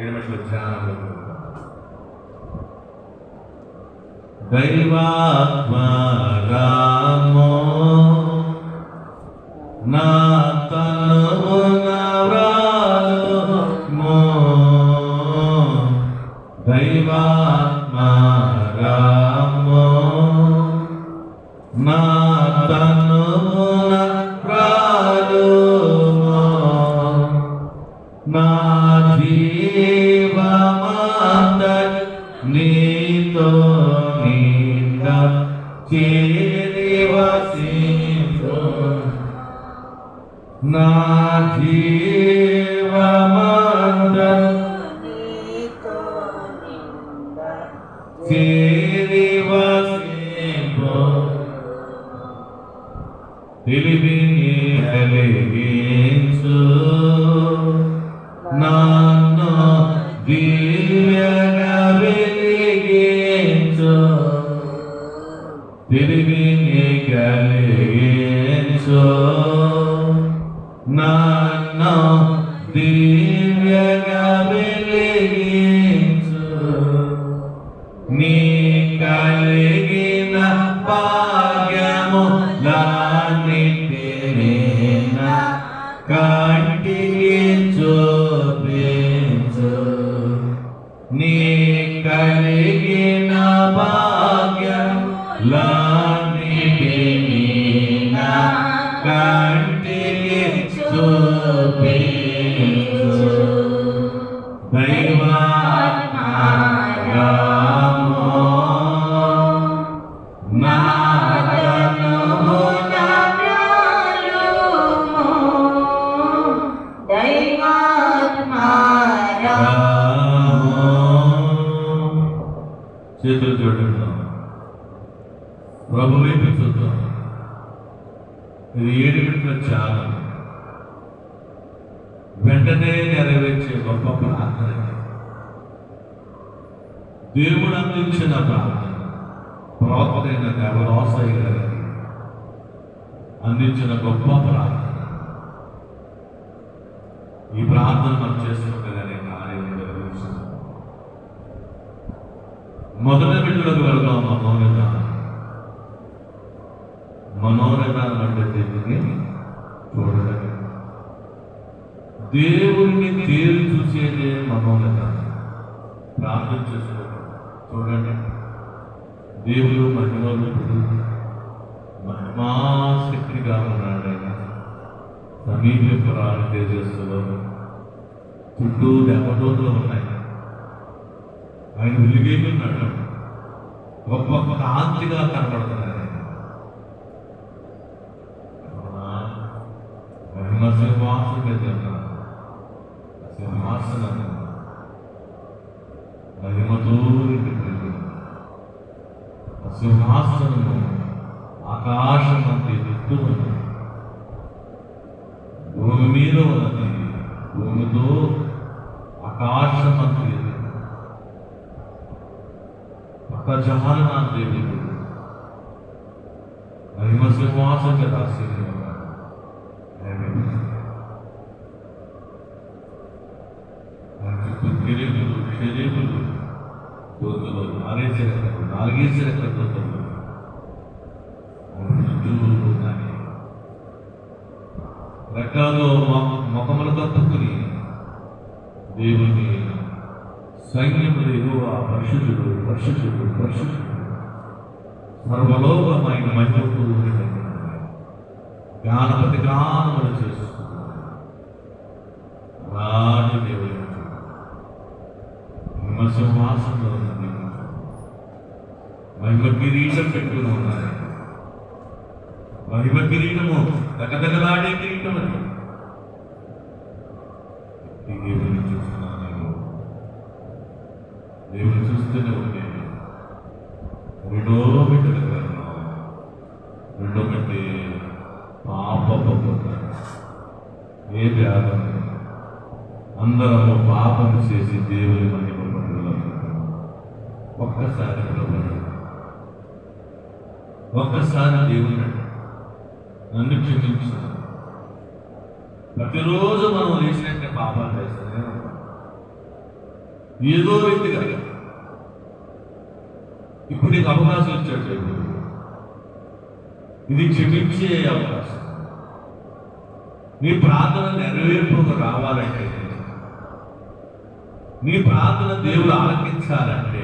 ఏడు ధ్యానంలో దైవాత్మ రామో నా తనువు నవ్రాలుమో దైవాత్మ రామో నా తనువు నవ్రాలుమో నా జీవమంతయు నీతో నిండా చేరి వసించు నా జీవమంతయు నీతో నిండా చేరి వసించు తెలివిని కలిగించు నన్ను దివ్యంగా వెలిగించు తెలివిని కలిగించు నన్ను దివ్యంగా వెలిగించు నీ కలిగిన భాగ్యములన్నిటినీ నా కంటికి చూపించు నీ కలిగిన భాగ్యములన్నిటినీ నా కంటికి చూపించు దైవాత్మ రామో నా తనువు నవ్రాలుమో దైవాత్మ రామో. చేతులు చూడండి, ప్రభు వైపు చూద్దాం. ఇది 7 గంటల చాలా వెంటనే నెరవేర్చే గొప్ప ప్రార్థన. దేవుడు అందించిన ప్రార్థన ప్రవక్తైన దేవదాసయ్య గారికి అందించిన గొప్ప ప్రార్థన. ఈ ప్రార్థన మనం చేసుకుంటేనే కార్యం నెరవేరుస్తుంది. మొదటి బిడ్డలకు వెళ్దాం. మనోరథ అంటే దేవుని చూడడం, దేవుడిని తేలి చూసేదే మనోరథ. ప్రార్థన చేసుకోవడం. చూడండి, దేవుడు మహిమోన్నతుడు, మహిమాశక్తిగా ఉన్నాడు. ఆయన సమీపరాలు తేజస్సులో చుట్టూ దేవదూతలు ఉన్నాయి. ఆయన వెలుగేస్తున్నాడు, గొప్ప కాంతిగా కనపడుతున్నాడు. మహిమ సింహాసనం మీద సింహాసనం మహిమతో సింహాసనము ఆకాశం అంతే ఎత్తు ఉన్నది, భూమి మీద ఉన్నది, భూమితో ఆకాశం అంతే పక్క జహాలన దేవుడు మహిమ సింహాసనం మీద ఆశీర్వాదం. శరీరులు దోతలు, 6 రెక్కలు, 4 రెక్కల దోతలు ఉన్నాయి. రెక్కలో ముఖములు కత్తుకుని దేవుని సైన్యములు యెహోవా పరిశుద్ధుడు పరిశుద్ధుడు పరిశుద్ధుడు సర్వలోకమైన మహిమతో జ్ఞానపతి గానములు చేస్తున్నాడు. రాజు దేవుడు సింహాసనంలో ఉన్నది, మహిమ కిరీటం పెట్టుకుని ఉన్నారు. మహిమ కిరీటము దగదగలాడే కిరీటం అది. దేవుని చూస్తున్నాను, దేవుని చూస్తూనే ఉంటే రెండో బిడ్డలకు వెళ్తున్నాం. రెండో బిడ్డ పాపపోతారు. ఏ వ్యాధం అందరము పాపం చేసి దేవుని మహిమ ఒక్కసారి ఒక్కసారి దేవుని నన్ను క్షమించు. ప్రతిరోజు మనం వేసినట్టే పాపాలు వేస్తానే. ఏదో రీతిగా ఇప్పుడు నీకు అవకాశం ఇచ్చాడు దేవుడు. ఇది క్షమించే అవకాశం. నీ ప్రార్థన నెరవేర్పుకు రావాలంటే, నీ ప్రార్థన దేవుడు ఆలకించాలంటే,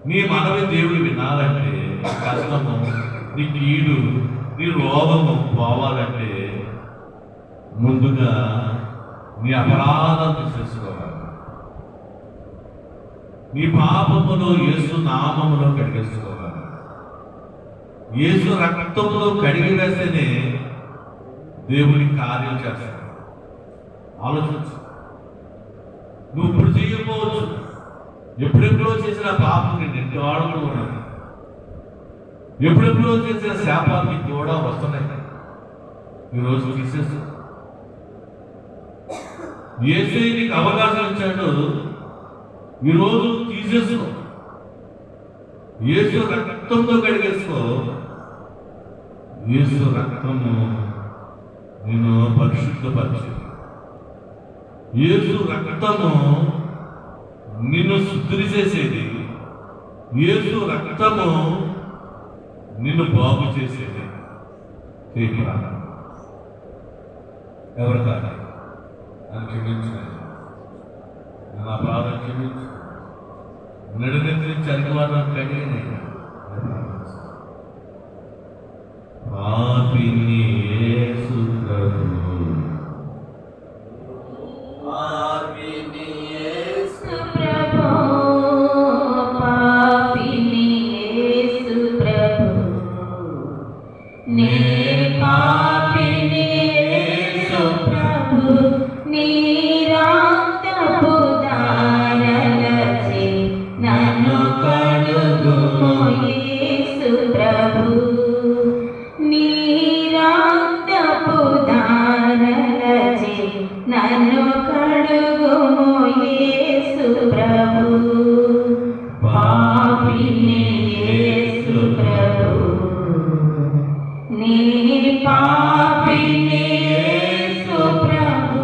నీ మనవి దేవుడు వినాలంటే, కష్టము, నీ కీడు, నీ రోగము పోవాలంటే ముందుగా నీ అపరాధాన్ని చేసుకోవాలి. నీ పాపములో యేసు నామములో కడిగేసుకోవాలి. యేసు రక్తములో కడిగి వేస్తేనే దేవుని కార్యం చేస్తాడు. ఆలోచించు. నువ్వు ఇప్పుడు చేయకపోవచ్చు, ఎప్పుడెప్పుడో చేసిన పాపం నేను ఎన్ని వాడుతూ ఉన్నాను, ఎప్పుడెప్పుడో చేసిన శాపాలు నీకు కూడా వస్తున్నాయి. ఈరోజు తీసేస్తు. యేసే నీకు అవకాశం ఇచ్చాడు, ఈరోజు తీసేసుకో. యేసు రక్తంతో కడిగేసుకో. యేసు రక్తము నిన్ను పరిశుద్ధపరిచి, యేసు రక్తము నిన్ను శుద్ధి చేసేది, యేసు రక్తము నిన్ను బాగు చేసేది. ఎవరు కాదు నన్ను క్షమించిన, నా బాధ క్షమించు, నడునెత్తించి అరివాదం కడిగిన పాపిని యేసు ప్రభు, పాపిని యేసు ప్రభు, పాపిని యేసు ప్రభు, నే పాపిని యేసు ప్రభు, నీ రక్తపు ధారలచే నన్ను కడుగుము యేసు ప్రభు, నీ రక్తపు ధారలచే నన్ను కడుగుము యేసు ప్రభు, పాపిని యేసు ప్రభు, నీ పాపిని యేసు ప్రభు,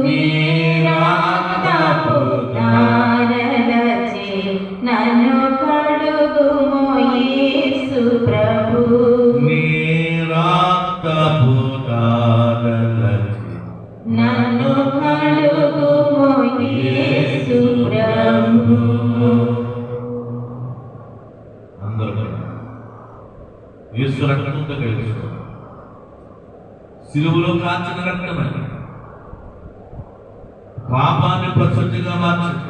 నీ రక్తపు ధారలచే నన్ను కడుగుము యేసు ప్రభు, నీ రక్తపు ధారలచే నన్ను కడుగుము యేసు ప్రభు. అందరూ కూడా యేసు రక్తంతో కడిగేసుకో. సిలువలో కాచిన రక్తమని పాపాన్ని పరిశుద్ధిగా మార్చు,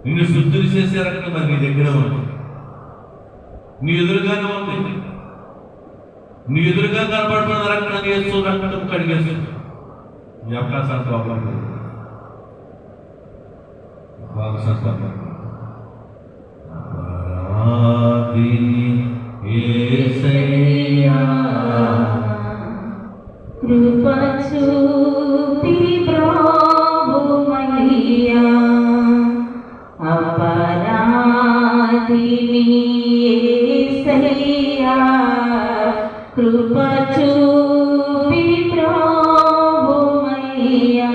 నిన్ను శుద్ధి చేసే రక్తమని నీ దగ్గర ఉంది, నీ ఎదురుగానే ఉంది. నీ ఎదురుగా కనబడుతున్న రక్తాన్ని యేసు రక్తం కడిగేసి ఈ అవకాశాన్ని కృప చూపి బ్రోవుమయ్యా, అపరాధిని యేసయ్యా, కృప చూపి బ్రోవుమయ్యా,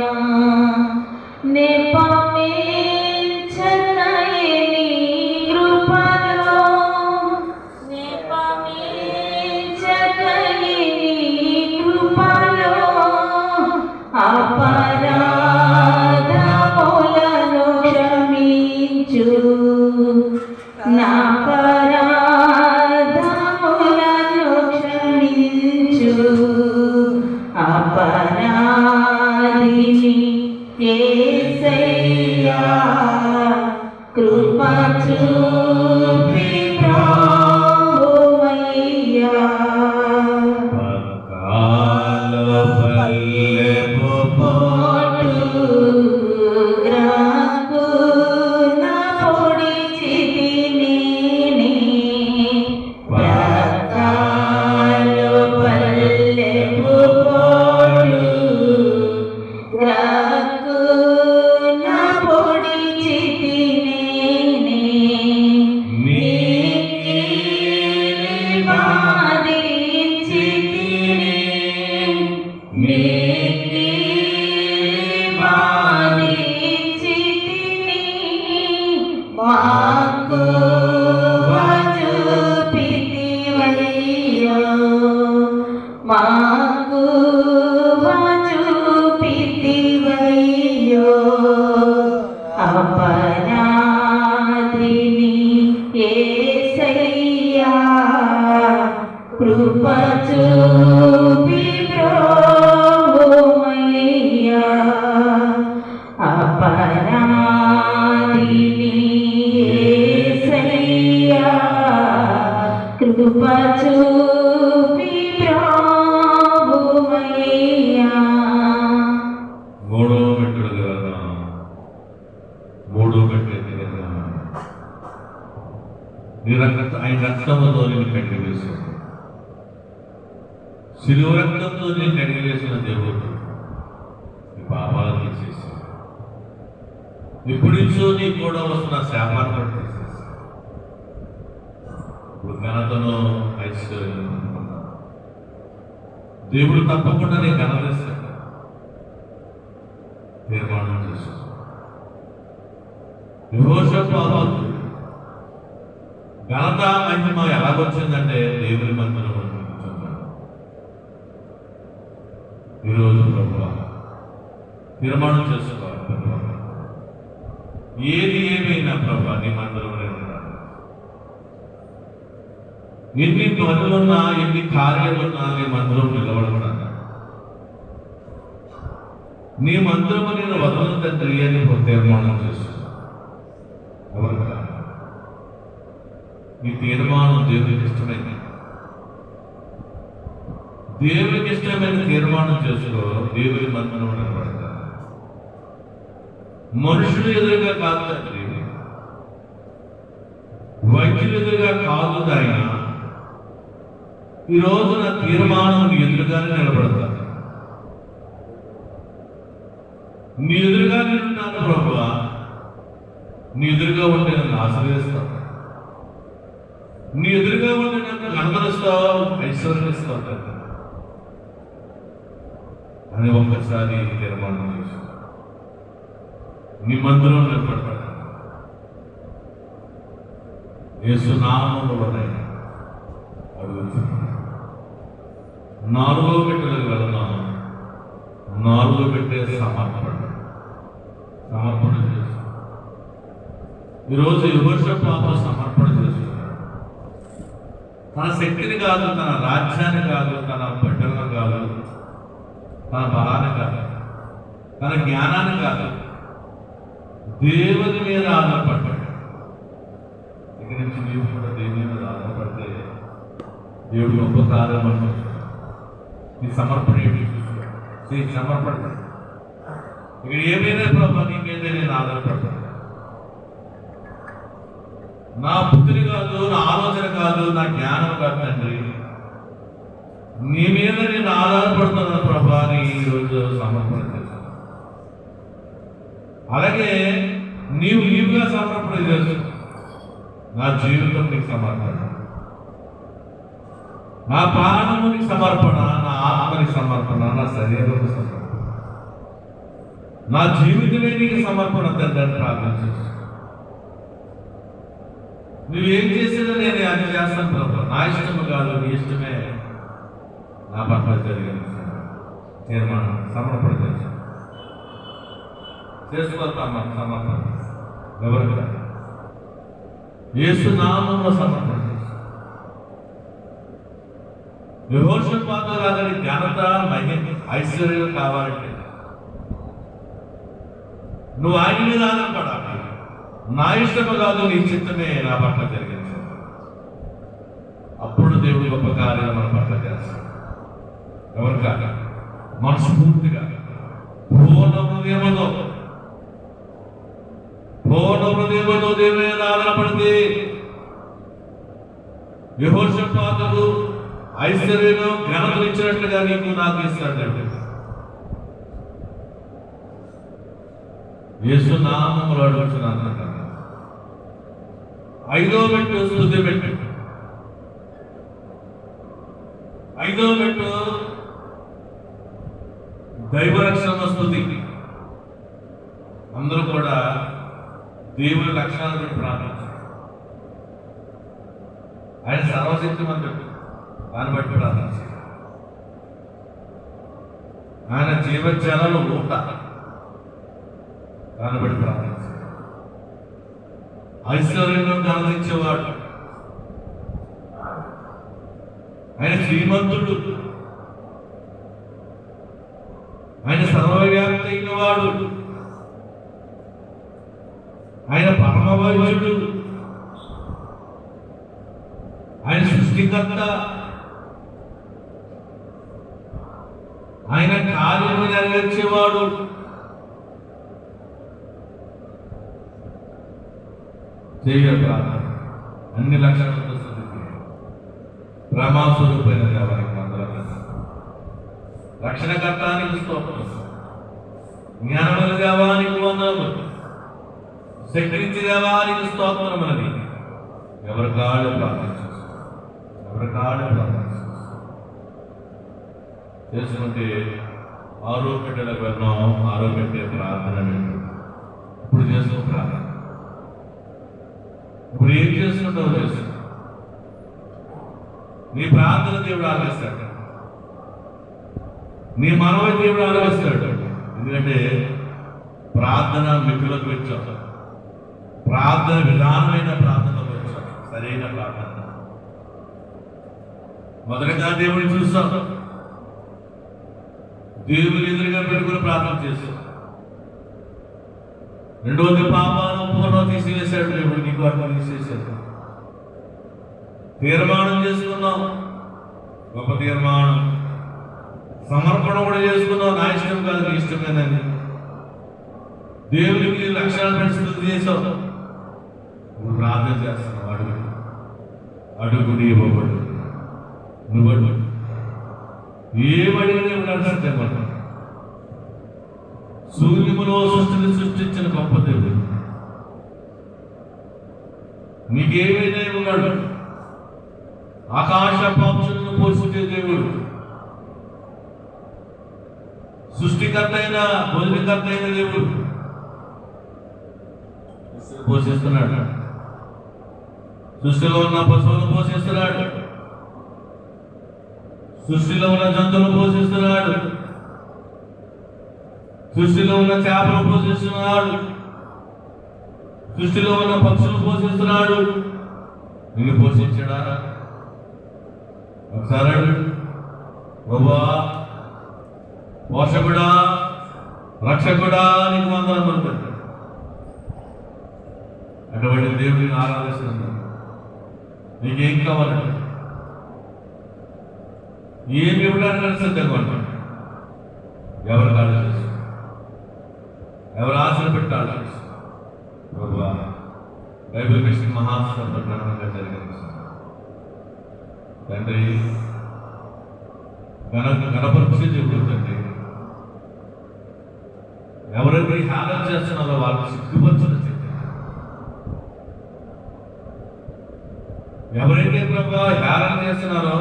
నెపమేంచనయే నీ కృపలో, నెపమేంచనయే నీ కృపలో, అపరాధములను క్షమించు, నా అపరాధములను క్షమించు, అపరాధిని యేసయ్యా, కృప చూపి బ్రోవుమయ్యా, గ్రాకున పొడిచితిని నీ, ప్రకాలు పల్లెపు పోడు, గ్రాకున పొడిచితిని నీ, నీకిని బాధించితిని, నీకిని బాధించితిని, ఆయన రక్తంతో నేను కడిగి వేశాను. శిలువ రక్తంతో నేను కడిగి వేసిన దేవుడు నీ పాపాలు తీసేసి ఎప్పటి నుంచో నీ కూడా వస్తున్న శాపాన్ని కూడా తీసేసి ఇప్పుడు ఘనతను ఐశ్వర్యం దేవుడు తప్పకుండా నీ ఘనతేస్తాడు. తీర్మానం చేశాడు. యెహోషాపాతు ఘనత మహిమ ఎలాగొచ్చిందంటే దేవుని మందిరం కూర్చున్నాడు. ఈరోజు ప్రభువా తీర్మానం చేసుకోవాలి. ప్రభువా ఏది ఏమైనా ప్రభువా నీ మందిరంలో ఉన్నాడు. ఎన్ని పనులున్నా ఎన్ని కార్యాలున్నా నీ మందిరం నిలబడుతున్నాను. నీ మందిరము నేను వదలను తండ్రి అని తీర్మానం చేస్తున్నాను. ఎవరు ఈ తీర్మానం దేవునికి ఇష్టమైంది. దేవునికి ఇష్టమైన తీర్మానం చేసుకో. దేవుని మందిరం నిలబడతారు. మనుషులు ఎదురుగా కాదు తండ్రి, వైద్యులు ఎదురుగా కాదు ఆయన. ఈరోజు నా తీర్మానం నీ ఎదురుగానే నిలబడతాను. నీ ఎదురుగా నేనున్నాను ప్రభువా. నీ ఎదురుగా ఉంటే నన్ను ఆశ్రయిస్తావు. నీ ఎదురుగా ఉంటే నన్ను కనబరుస్తావు, ఐశ్వర్యిస్తావు అని ఒక్కసారి తీర్మానం చేసి నీ మందిరం నిలబడతాడు. యేసు నామములోనే అడుగుతున్నాను. 4వ పెట్టెలకు వెళదాం. 4వ పెట్టే సమర్పణ చేస్తాను. ఈరోజు యెహోషాపాతు సమర్పణ చేస్తున్నాడు. తన శక్తిని కాదు, తన రాజ్యాన్ని కాదు, తన బిడ్డలను కాదు, తన బలాన్ని కాదు, తన జ్ఞానాన్ని కాదు, దేవుని మీద ఆధారపడ్డాడు. ఇక్కడి నుంచి నీవు కూడా దేవుని మీద ఆధారపడితే దేవుడు గొప్ప కార్యము నీ సమర్పణ సమర్పణ. ఇక్కడ ఏమైనా ప్రభావ నీ మీదే నేను ఆధారపడ్డాను. నా బుద్ధిని కాదు, నా ఆలోచన కాదు, నా జ్ఞానం కాదు తండ్రి, నీ మీద నేను ఆధారపడుతున్నాను ప్రభా అని ఈరోజు సమర్పణ చేస్తాను. అలాగే నీవుగా సమర్పణ చేస్తూ నా జీవితం నీకు సమర్పణ, నా ప్రాణమునికి సమర్పణ, నా ఆత్మనికి సమర్పణ, నా శరీరానికి సమర్పణ, నా జీవితమే నీకు సమర్పణ తండ్రి అని ప్రార్థించేస్తాను. నువ్వేం చేసేదో నేను అది చేస్తాను ప్రభు. నా ఇష్టము కాదు, నీ ఇష్టమే నా పట్ల జరిగింది. తీర్మానం సమర్పణ చేస్తాను. చేసుకోతామా సమర్పణ? ఎవరు యేసు నామములో సమర్పణ చేస్తాను. యెహోషాపాతు లాగాని ఘనత, మహిమ, ఐశ్వర్యం కావాలంటే నువ్వు ఆయన మీద ఆధారపడాలి. నా ఇష్టము కాదు, నీ చిత్తమే నా పట్ల జరిగింది. అప్పుడు దేవుడు గొప్ప కార్యాలు మన పట్ల చేస్తాడు. ఎవరు కాక మనస్ఫూర్తిగా పూర్ణ హృదయముతో దేవుని మీద ఆధారపడితే యెహోషాపాతుకు ఐశ్వర్యను ఘనతను ఇచ్చినట్లుగా నీకు నాకు ఇస్తాడు. యేసు నామములో అడుగుతున్నాను. 5వ మెట్టు స్తుతి మెట్టు. 5వ మెట్టు దైవరక్షణ స్తుతి. అందరూ కూడా దేవుని లక్షణాలను బట్టి ప్రార్థించారు. ఆయన సర్వశక్తిమంతుడు, దాన్ని బట్టి ప్రార్థించారు. ఆయన జీవజాలను ఊట, దాన్ని బట్టి ప్రార్థించారు. ఐశ్వర్యంలో గమనించేవాడు, ఆయన శ్రీమంతుడు, ఆయన సర్వవ్యాప్తి అయిన వాడు, ఆయన పరమవైద్యుడు, ఆయన సృష్టికర్త, ఆయన కార్యము నెరవేర్చేవాడు. చేయ ప్రార్థన అన్ని లక్షణాలతో ప్రేమాస్వరూపమైన దేవానికి వందనాలు. రక్షణకర్తానికి స్తోత్రం, జ్ఞానముల దేవానికి వందనములు, శక్తించి దేవానికి స్తోత్రమని ఎవరి కాళ్ళు ప్రార్థించారు, ఎవరి కాళ్ళు ప్రార్థించారు చేసుకుంటే ఆరోగ్యలకు వెళ్ళాం. ఆరోగ్యతే ప్రార్థన ఇప్పుడు చేసుకో ప్రార్థన. ఇప్పుడు ఏం చేసుకుంటావు చేసు. నీ ప్రార్థన దేవుడు ఆలోచిస్తాడు, నీ మనవి దేవుడు ఆలోచిస్తాడు. ఎందుకంటే ప్రార్థన మిత్రులకు వచ్చావు, ప్రార్థన విధానమైన ప్రార్థనలకు వచ్చావు, సరైన ప్రార్థన. మొదటగా దేవుడిని చూస్తాం, దేవుని ఎదురుగా పెట్టుకుని ప్రార్థన చేస్తాం. రెండవది పాపాలను ఒప్పుకున్నావు, తీసివేశాడు దేవుడు, నీకు అర్థం తీసేశాడు. తీర్మానం చేసుకున్నాం, గొప్ప తీర్మానం. సమర్పణ కూడా చేసుకున్నావు, నా ఇష్టం కాదు నీ ఇష్టమేనని. దేవుడికి లక్ష్యాలు పెంచుతుంది చేసావు. నువ్వు ప్రార్థన చేస్తున్నావు, అడుగు అడుగు ఇవ్వబడు. నువ్వు అడుగు ఏమడిగినా అర్థం చెప్పండి. సూర్యములో సృష్టిని సృష్టించిన గొప్ప దేవుడు నీకేమైనా ఉన్నాడు. ఆకాశ పక్షులను పోషించే దేవుడు, సృష్టికర్త అయిన భోజనకర్త అయిన దేవుడు పోషిస్తున్నాడు. సృష్టిలో ఉన్న పశువులను పోషిస్తున్నాడు, సృష్టిలో ఉన్న జంతువులను పోషిస్తున్నాడు, సృష్టిలో ఉన్న చేపలు పోషిస్తున్నాడు, సృష్టిలో ఉన్న పక్షులను పోషిస్తున్నాడు. నిన్ను పోషించడా? ఒకసారి బాబా పోషకుడా, రక్షకుడా, నీకు వందనం పలుకుతాడు. అటువంటి దేవుడిని ఆరాధిస్తున్నాడు. నీకేం కావాలంటే ఏమి ఇవ్వడానికి సిద్ధంగా ఉంటాడు. ఎవరు ఆలోచిస్తారు, ఎవరు ఆశలు పెట్టి ఆలోచిస్తారు. బైబిల్ మిషన్ మహాసభ ఘనంగా జరిగింది. తండ్రి గణపరిచే దేవుడు తండ్రి. ఎవరైతే హేళన చేస్తున్నారో వాళ్ళకి సిగ్గుపరచడం చేయండి. ఎవరైతే ప్రభు హేళన చేస్తున్నారో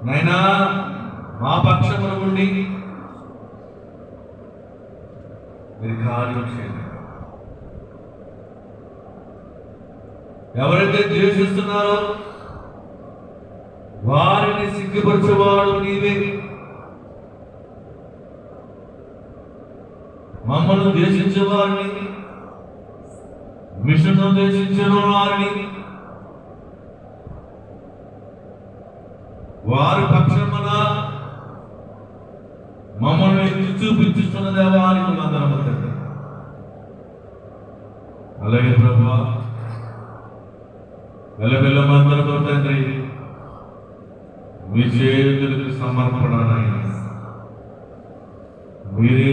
నైనా మా పక్షమున ఉండి మీరు కార్యం చేయండి. ఎవరైతే ద్వేషిస్తున్నారో వారిని సిగ్గుపరచేవాడు నీవే. మమ్మల్ని ద్వేషించే వారిని, మిషన్ను ద్వేషించిన వారిని, వారి పక్షమున మమ్మల్ని ఎత్తి చూపించుతున్న దేవానికి వందనములు. అలాగే ప్రభువా వెల్లవెల్లమందరితో తండ్రి మీ చేతులకు సమర్పణ, మీరే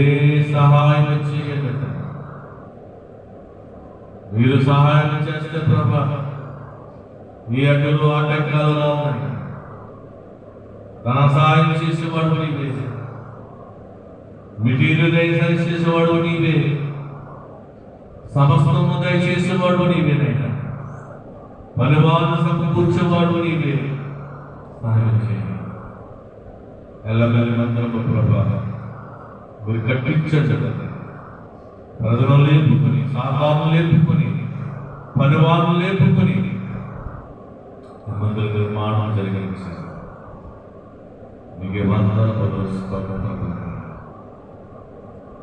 సహాయం చేయండి. మీరు సహాయం చేస్తే ప్రభా ఈ అడ్డులు ఆటంకాలలో ఉన్నాయి. తన సహాయం చేసేవాడు నీవే, మిటీరియల్ దయచేసేవాడు నీవే, సమస్తము దయచేసేవాడు నీవేనైనా, పనివారు సమకూర్చేవాడు నీవే. సహాయం చేయండి. ఎల్లమెల్లి మందరము ప్రభా మీరు కట్టించండి. ప్రజలను లేపుకొని, సాధారణ లేపుకొని, పనివారు లేపుకొని మందిర నిర్మాణం జరిగించారు. మీకే వందనాలు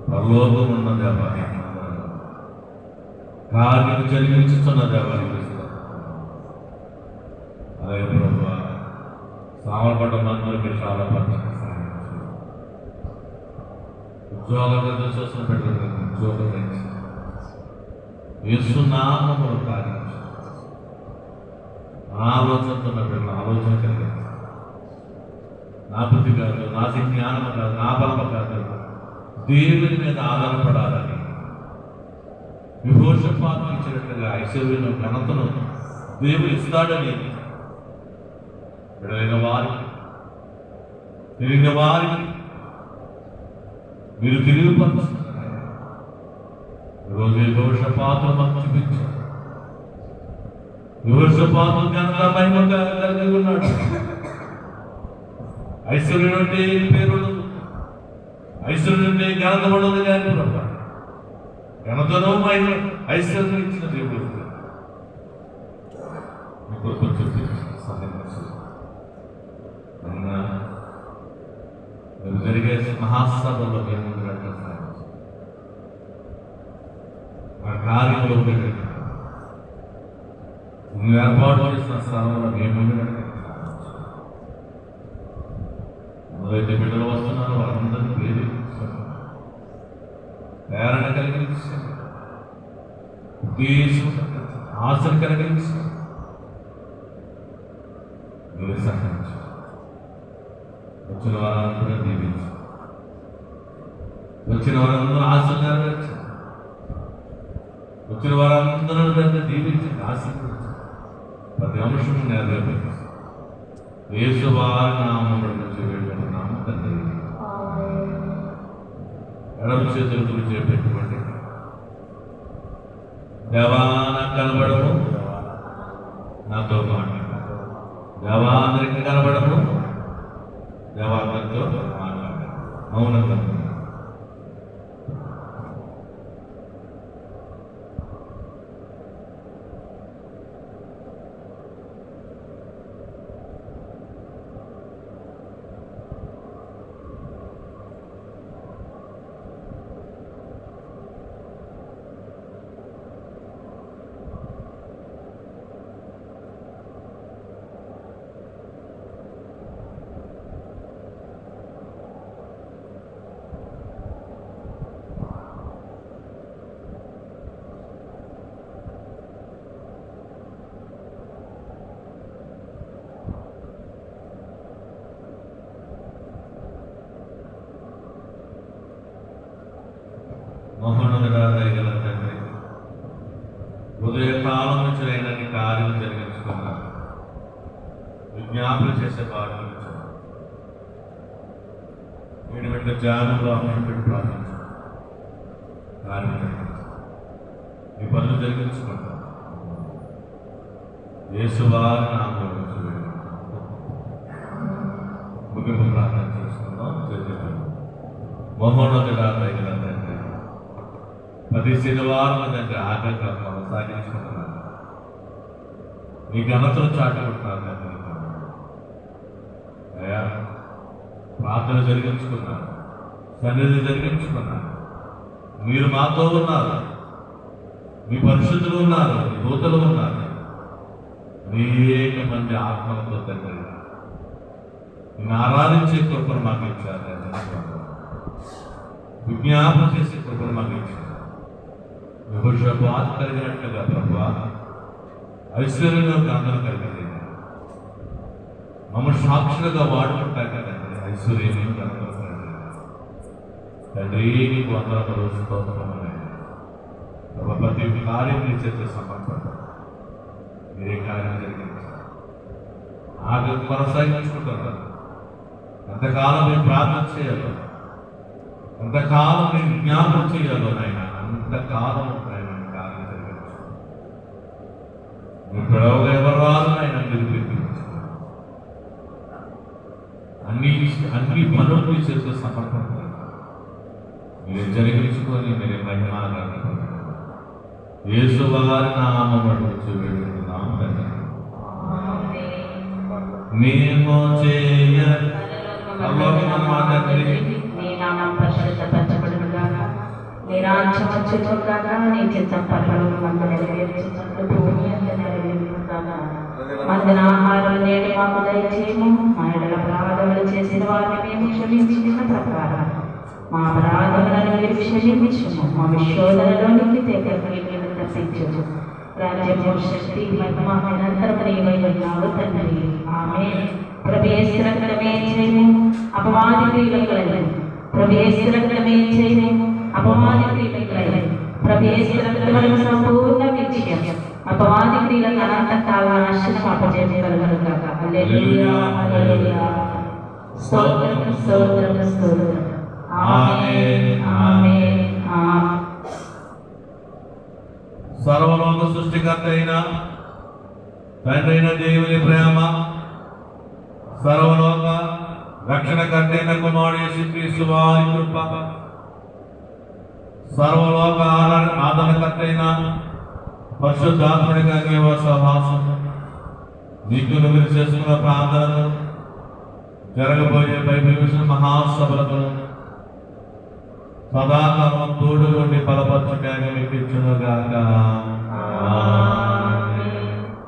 పరలోకం ఉన్న దేవానికి కార్యం జరిగించుతున్న దేవానికి. అలాగే ప్రభు సామర్పడ్డ మందులకి చాలా పద్ధతి ఉద్యోగాలు చూసిన పెట్టలేదు. ఉద్యోగం యేసునామములో కార్యం ఆలోచనతో పెట్టిన ఆలోచన కలిగింది. నా బుద్ధి కాదు, నా జ్ఞానం కాదు, నా బలం కాదు, దేవుని మీద ఆధారపడాలని యెహోషాపాతుకు ఇచ్చినట్లుగా ఐశ్వర్యం ఘనతను దేవుడు ఇస్తాడని విడైన వారికి, తిరిగిన వారికి మీరు తిరిగి పంచుతున్నారు. ఈరోజు యెహోషాపాతు మాకు చూపించారు. యెహోషాపాతు ఘనత మహిమ కలిగి ఉన్నాడు. ఐశ్వర్యం అంటే పేరు, ఐశ్వర్యం అంటే ఘనత ఉండదు. కానీ ప్రభా ఘనతను మహిమ ఐశ్వర్యం ఇచ్చిన దేవుడు మీకు కొంచెం జరిగే మహాసభలో మేము ఆ కార్యంలో ఏర్పాటు చేసిన స్థలంలో మేము ఎవరైతే బిడ్డలు వస్తున్నారో వారందరినీ ప్రేరేపిస్తున్నారు, ప్రేరణ కలిగిస్తున్నారు, ఉద్దేశం ఆశలు కలిగిస్తున్నారు. మీరు సహాయించారు. వచ్చిన వారందరూ దీవించారు. వచ్చిన వారందరూ ఆశలు నెరవేర్చారు. వచ్చిన వారందరూ దీవించి ఆశీర్వదించారు. ప్రతి అంశం నెరవేర్చారు. యేసు వారి నామములో నుంచి వేడుకుంటున్నాము తండ్రి. ఎడమ చేతుల గురించి పెట్టుకోండి. దేవా నాకు కనబడము, నాతో మాట్లాడు. దేవా అందరికి కనబడము, దేవాలతో మాట్లాడు. మౌనంగా మహోన్నతుడా దయగల తండ్రి, ఉదయకాలం నుంచి అయినన్ని కార్యం జరిగించుకున్నారు. విజ్ఞాపన చేసే పాటలు వీడి వెంట ధ్యానంలో అమ్మని పెట్టి ప్రార్థించారు. కార్యం జరిగించారు. ఈ పనులు జరిగించుకుంటారు. యేసువారి నామములో ముగింపు ప్రార్థన చేసుకుందాం. మహోన్నతుడా దయగల తండ్రి, ప్రతి శనివారం తండ్రి ఆటంగా కొనసాగించుకుంటున్నాను. మీ ఘనతను చాటుకుంటున్నాను. అయ్యా ప్రార్థన జరిగించుకున్నాను, సన్నిధి జరిగించుకున్నాను. మీరు మాతో ఉన్నారు, మీ పరిశుద్ధులు ఉన్నారు, మీ దూతలు ఉన్నారు. అనేక మంది ఆత్మలతో తండ్రి నేను ఆరాధించే కృపను మాకు ఇచ్చారు. విజ్ఞాపన చేసే కృపను మాకు ఇచ్చారు. యెహోషాపాతు కలిగినట్లుగా ప్రభా ఐశ్వర్యంలో గాంధం కలిగింది. మమ్మల్ని సాక్షులుగా వాడుకుంటాక తండ్రి ఐశ్వర్యం గాంధం కలిగింది. తండ్రి నీకు వందల స్తోత్రములు. ప్రతి కార్యం నీ చేత సమర్పణ. మీరే కార్యం జరిగించారు. ఆగ కొనసాగించుకుంటున్నారు. ఎంతకాలం మేము ప్రార్థన చేయాలో, ఎంతకాలం మేము విజ్ఞాపన చేయాలో నాయన, అంతకాలం ఆయన కార్యం జరిగించు. మీరు పిడవగా ఎవరు రాదు ఆయన నిరూపించారు. అన్ని పనులు చేసే సమర్పణ మీరు జరిగించుకొని మీరే మహిమాలను యేసువారి నామములో వేడుకుంటున్నాము తండ్రి. మేము చేయ నీ నామం పరిశుద్ధపరచబడునుగాక, నీ రాజ్యం వచ్చునుగాక, నీ చిత్తం పరలోకమందు నెరవేర్చుచున్నట్లు భూమి యందు నెరవేరునుగాక. మందిన ఆహారం నేడు మాకు దయచేయము. మా ఎడల అపరాధములు చేసిన వారిని మేము క్షమించిన ప్రకారం మా అపరాధములను మీరు క్షమించుము. మా విశోధనలోనికి తప్పించు. రాజ్యము శక్తి మహిమ నిరంతరము నీవై ఉన్నావు తండ్రి. ఆమేన్. ప్రభు యేసు రక్తమే జయము, అపవాది క్రియలను. ప్రభు యేసు రక్తమే జయము, అపవాది క్రియలను. ప్రభు యేసు రక్తము ప్రియులకు అనంతకాల నాశనం అపజయకలుగును గాక. హల్లెలూయా హల్లెలూయా. స్తోత్రం స్తోత్రం స్తోత్రం. ఆమేన్ ఆమేన్ ఆమేన్. సర్వలోక సృష్టికర్త అయిన తండ్రి అయిన దేవుని ప్రేమ, సర్వలోక రక్షణకర్త అయిన కుమారుడు యేసుక్రీస్తు వారి కృప, సర్వలోక ఆదరణకర్త అయిన పరిశుద్ధాత్ముడికి అంగీవ సహవాసం, నీకు మీరు చేస్తున్న ప్రార్థనలు, జరగబోయే బైబిల్ మహాసభలకు సదాకాలం తోడు నుండి బలపరచుగా మీకు ఇచ్చునుగాక.